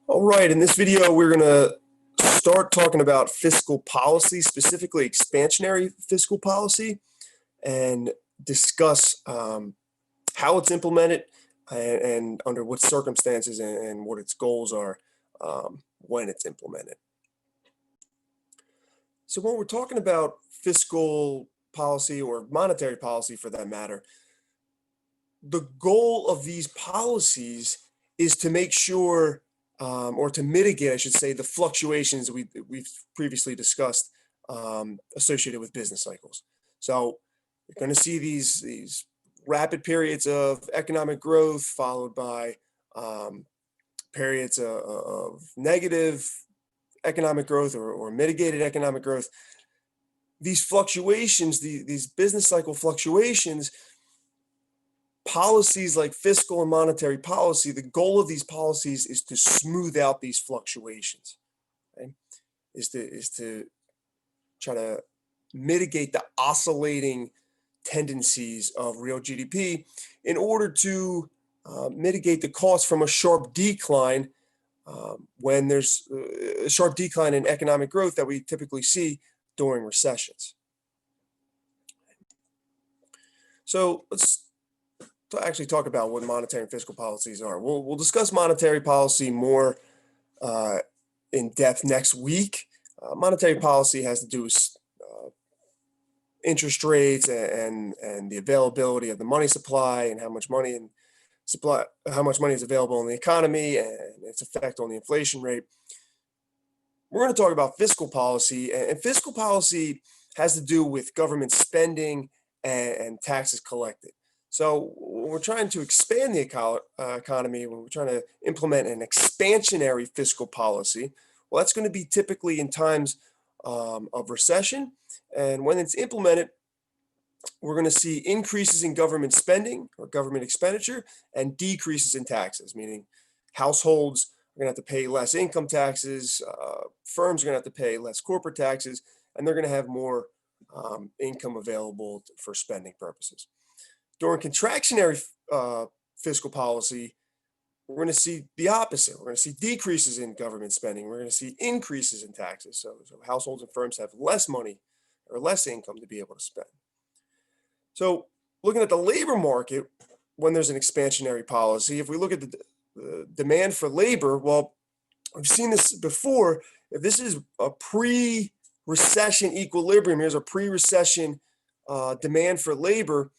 All right, in this video, we're going to start talking about fiscal policy, specifically expansionary fiscal policy, and discuss how it's implemented and under what circumstances and what its goals are when it's implemented. So when we're talking about fiscal policy or monetary policy for that matter, the goal of these policies is to make sure or to mitigate, I should say, the fluctuations that we've previously discussed associated with business cycles. So you're going to see these rapid periods of economic growth followed by periods of negative economic growth or mitigated economic growth. These fluctuations, these business cycle fluctuations, policies like fiscal and monetary policy, the goal of these policies is to smooth out these fluctuations, okay? is to try to mitigate the oscillating tendencies of real GDP in order to mitigate the cost from a sharp decline when there's a sharp decline in economic growth that we typically see during recessions. So let's actually talk about what monetary and fiscal policies are. We'll discuss monetary policy more in depth next week. Monetary policy has to do with interest rates and the availability of the money supply and how much money is available in the economy and its effect on the inflation rate. We're going to talk about fiscal policy, and fiscal policy has to do with government spending and taxes collected. So when we're trying to expand the economy, when we're trying to implement an expansionary fiscal policy, well, that's going to be typically in times of recession. And when it's implemented, we're going to see increases in government spending or government expenditure and decreases in taxes, meaning households are going to have to pay less income taxes, firms are going to have to pay less corporate taxes, and they're going to have more income available for spending purposes. During contractionary fiscal policy, we're going to see the opposite. We're going to see decreases in government spending. We're going to see increases in taxes. So households and firms have less money or less income to be able to spend. So looking at the labor market, when there's an expansionary policy, if we look at the demand for labor, well, we've seen this before. If this is a pre-recession equilibrium, here's a pre-recession demand for labor,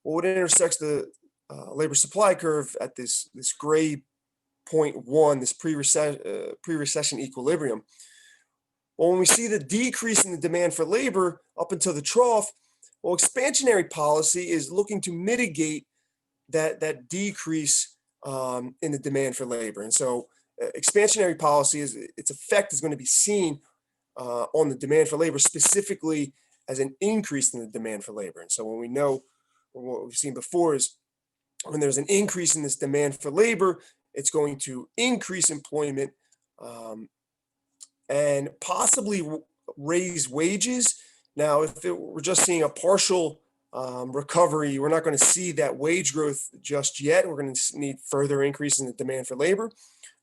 well, it intersects the labor supply curve at this gray 0.1, this pre-recession equilibrium. Well, when we see the decrease in the demand for labor up until the trough, well, expansionary policy is looking to mitigate that decrease in the demand for labor. And so expansionary policy, its effect is going to be seen on the demand for labor, specifically as an increase in the demand for labor. And so when we know what we've seen before is when there's an increase in this demand for labor, it's going to increase employment and possibly raise wages. Now, if we're just seeing a partial recovery, we're not going to see that wage growth just yet. We're going to need further increase in the demand for labor.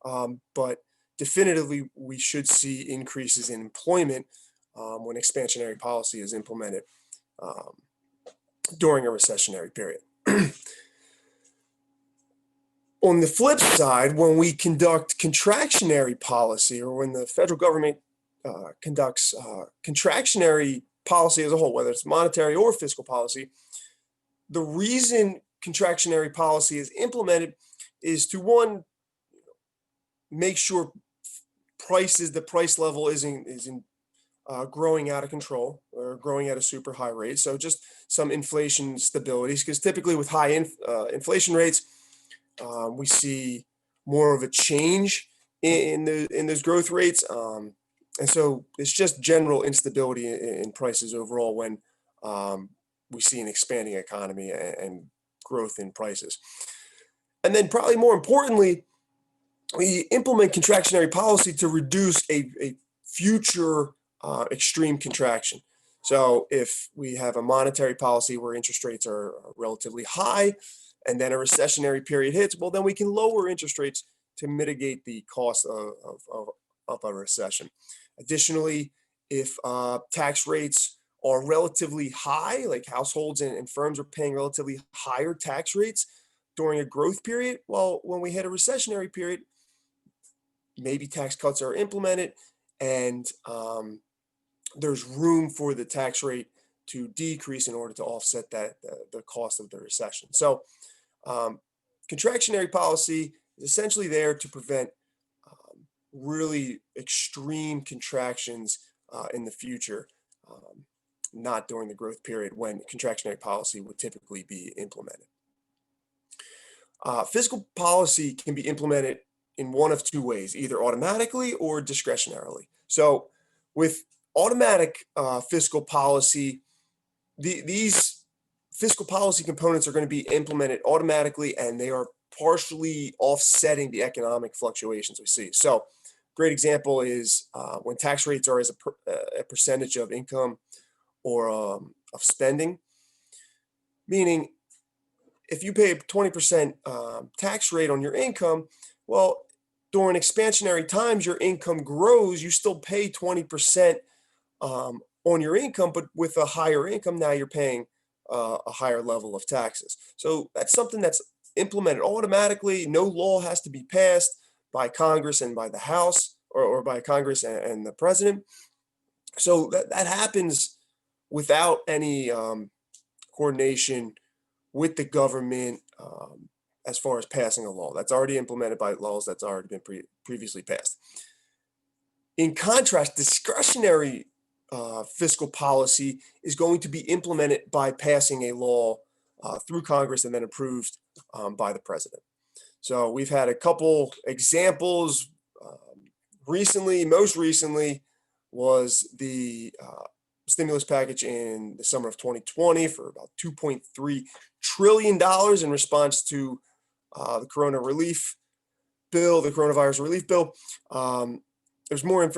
But definitively, we should see increases in employment when expansionary policy is implemented during a recessionary period. On the flip side, when we conduct contractionary policy, or when the federal government conducts contractionary policy as a whole, whether it's monetary or fiscal policy, the reason contractionary policy is implemented is to, one, make sure the price level isn't growing out of control or growing at a super high rate. So just some inflation stability, because typically with high inflation rates, we see more of a change in those growth rates. And so it's just general instability in prices overall when we see an expanding economy and growth in prices. And then probably more importantly, we implement contractionary policy to reduce a future extreme contraction. So if we have a monetary policy where interest rates are relatively high and then a recessionary period hits, well, then we can lower interest rates to mitigate the cost of a recession. Additionally, if tax rates are relatively high, like households and firms are paying relatively higher tax rates during a growth period, well, when we hit a recessionary period, maybe tax cuts are implemented, and there's room for the tax rate to decrease in order to offset the cost of the recession. So contractionary policy is essentially there to prevent really extreme contractions in the future, not during the growth period when contractionary policy would typically be implemented. Fiscal policy can be implemented in one of two ways, either automatically or discretionarily. So with automatic fiscal policy, these fiscal policy components are going to be implemented automatically, and they are partially offsetting the economic fluctuations we see. So great example is when tax rates are as a percentage of income or of spending, meaning if you pay a 20% tax rate on your income, well, during expansionary times, your income grows, you still pay 20% on your income, but with a higher income, now you're paying a higher level of taxes. So that's something that's implemented automatically. No law has to be passed by Congress and by the House, or by Congress and the president. So that happens without any coordination with the government as far as passing a law. That's already implemented by laws that's already been previously passed. In contrast, discretionary fiscal policy is going to be implemented by passing a law through Congress and then approved by the president. So we've had a couple examples recently. Most recently was the stimulus package in the summer of 2020 for about $2.3 trillion in response to the coronavirus relief bill. There's more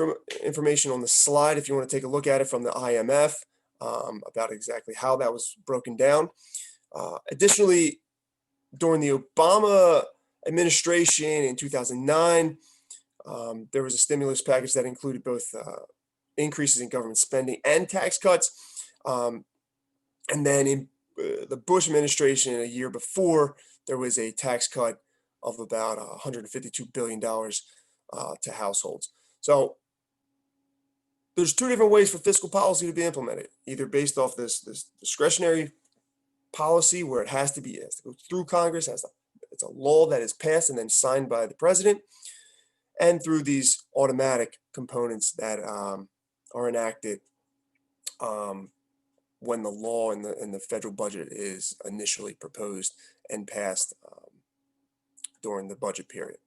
information on the slide if you want to take a look at it from the IMF about exactly how that was broken down. Additionally, during the Obama administration in 2009, there was a stimulus package that included both increases in government spending and tax cuts. And then in the Bush administration a year before, there was a tax cut of about $152 billion to households. So there's two different ways for fiscal policy to be implemented, either based off this discretionary policy where it has to go through Congress, it's a law that is passed and then signed by the president, and through these automatic components that are enacted when the law in the federal budget is initially proposed and passed during the budget period.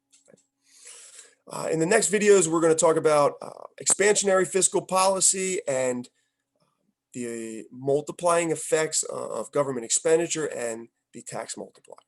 In the next videos, we're going to talk about expansionary fiscal policy and the multiplying effects of government expenditure and the tax multiplier.